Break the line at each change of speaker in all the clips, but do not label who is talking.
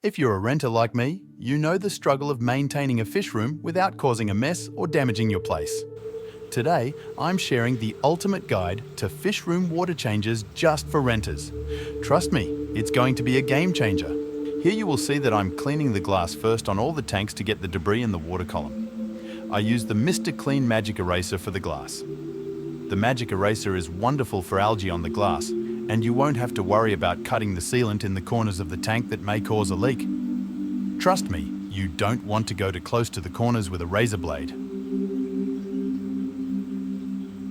If you're a renter like me, you know the struggle of maintaining a fish room without causing a mess or damaging your place. Today, I'm sharing the ultimate guide to fish room water changes just for renters. Trust me, it's going to be a game changer. Here you will see that I'm cleaning the glass first on all the tanks to get the debris in the water column. I use the Mr. Clean Magic Eraser for the glass. The Magic Eraser is wonderful for algae on the glass, and you won't have to worry about cutting the sealant in the corners of the tank that may cause a leak. Trust me, you don't want to go too close to the corners with a razor blade.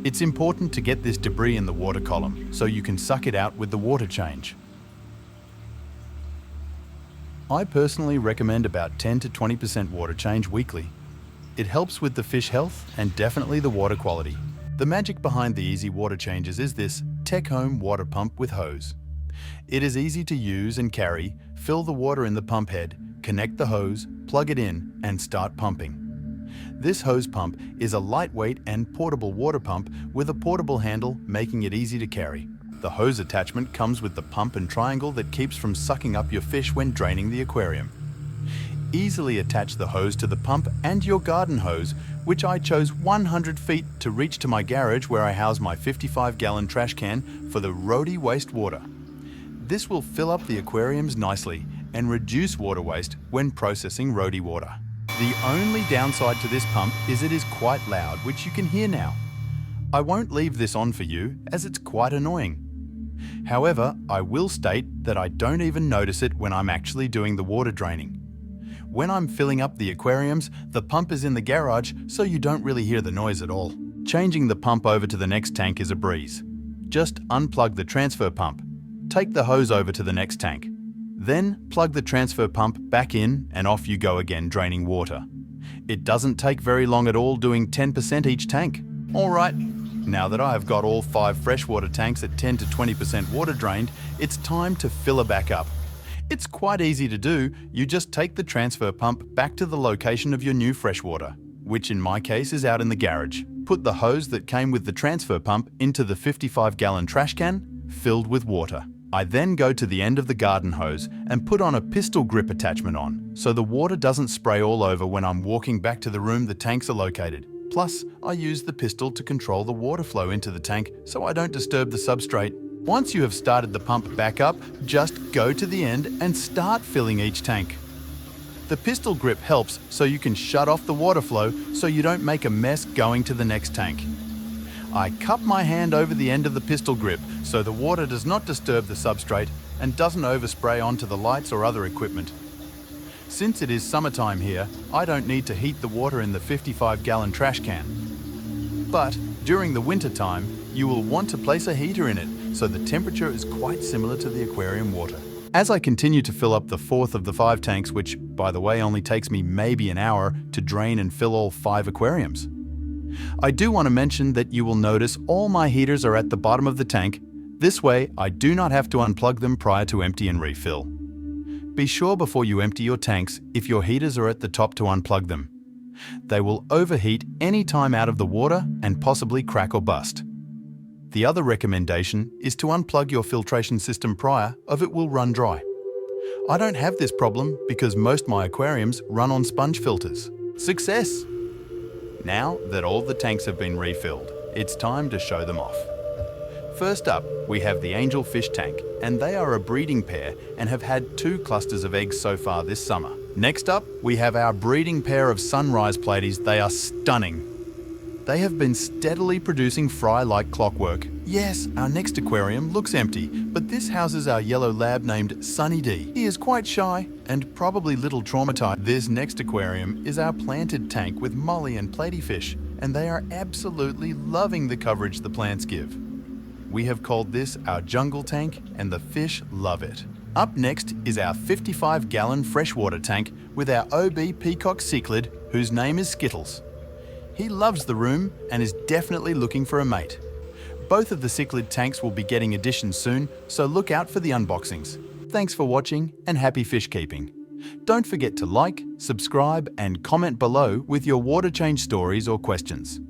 It's important to get this debris in the water column so you can suck it out with the water change. I personally recommend about 10 to 20% water change weekly. It helps with the fish health and definitely the water quality. The magic behind the easy water changes is this Tech Home water pump with hose. It is easy to use and carry. Fill the water in the pump head, connect the hose, plug it in, and start pumping. This hose pump is a lightweight and portable water pump with a portable handle, making it easy to carry. The hose attachment comes with the pump and triangle that keeps from sucking up your fish when draining the aquarium. Easily attach the hose to the pump and your garden hose, which I chose 100 feet to reach to my garage where I house my 55-gallon trash can for the roadie wastewater. This will fill up the aquariums nicely and reduce water waste when processing roadie water. The only downside to this pump is it is quite loud, which you can hear now. I won't leave this on for you as it's quite annoying. However, I will state that I don't even notice it when I'm actually doing the water draining. When I'm filling up the aquariums, the pump is in the garage, so you don't really hear the noise at all. Changing the pump over to the next tank is a breeze. Just unplug the transfer pump. Take the hose over to the next tank. Then plug the transfer pump back in and off you go again draining water. It doesn't take very long at all, doing 10% each tank. Alright, now that I have got all 5 freshwater tanks at 10 to 20% water drained, it's time to fill it back up. It's quite easy to do. You just take the transfer pump back to the location of your new freshwater, which in my case is out in the garage. Put the hose that came with the transfer pump into the 55-gallon trash can filled with water. I then go to the end of the garden hose and put on a pistol grip attachment on, so the water doesn't spray all over when I'm walking back to the room the tanks are located. Plus, I use the pistol to control the water flow into the tank so I don't disturb the substrate. Once you have started the pump back up, just go to the end and start filling each tank. The pistol grip helps so you can shut off the water flow so you don't make a mess going to the next tank. I cup my hand over the end of the pistol grip so the water does not disturb the substrate and doesn't overspray onto the lights or other equipment. Since it is summertime here, I don't need to heat the water in the 55-gallon trash can. But during the winter time, you will want to place a heater in it so the temperature is quite similar to the aquarium water. As I continue to fill up the 4th of the 5 tanks, which by the way only takes me maybe an hour to drain and fill all 5 aquariums, I do want to mention that you will notice all my heaters are at the bottom of the tank. This way, I do not have to unplug them prior to empty and refill. Be sure before you empty your tanks if your heaters are at the top to unplug them. They will overheat any time out of the water and possibly crack or bust. The other recommendation is to unplug your filtration system prior, or it will run dry. I don't have this problem because most of my aquariums run on sponge filters. Success! Now that all the tanks have been refilled, it's time to show them off. First up, we have the angelfish tank, and they are a breeding pair and have had 2 clusters of eggs so far this summer. Next up, we have our breeding pair of sunrise platies. They are stunning. They have been steadily producing fry like clockwork. Yes, our next aquarium looks empty, but this houses our yellow lab named Sunny D. He is quite shy and probably little traumatized. This next aquarium is our planted tank with molly and platyfish, and they are absolutely loving the coverage the plants give. We have called this our jungle tank, and the fish love it. Up next is our 55-gallon freshwater tank with our OB peacock cichlid, whose name is Skittles. He loves the room and is definitely looking for a mate. Both of the cichlid tanks will be getting additions soon, so look out for the unboxings. Thanks for watching and happy fish keeping. Don't forget to like, subscribe and comment below with your water change stories or questions.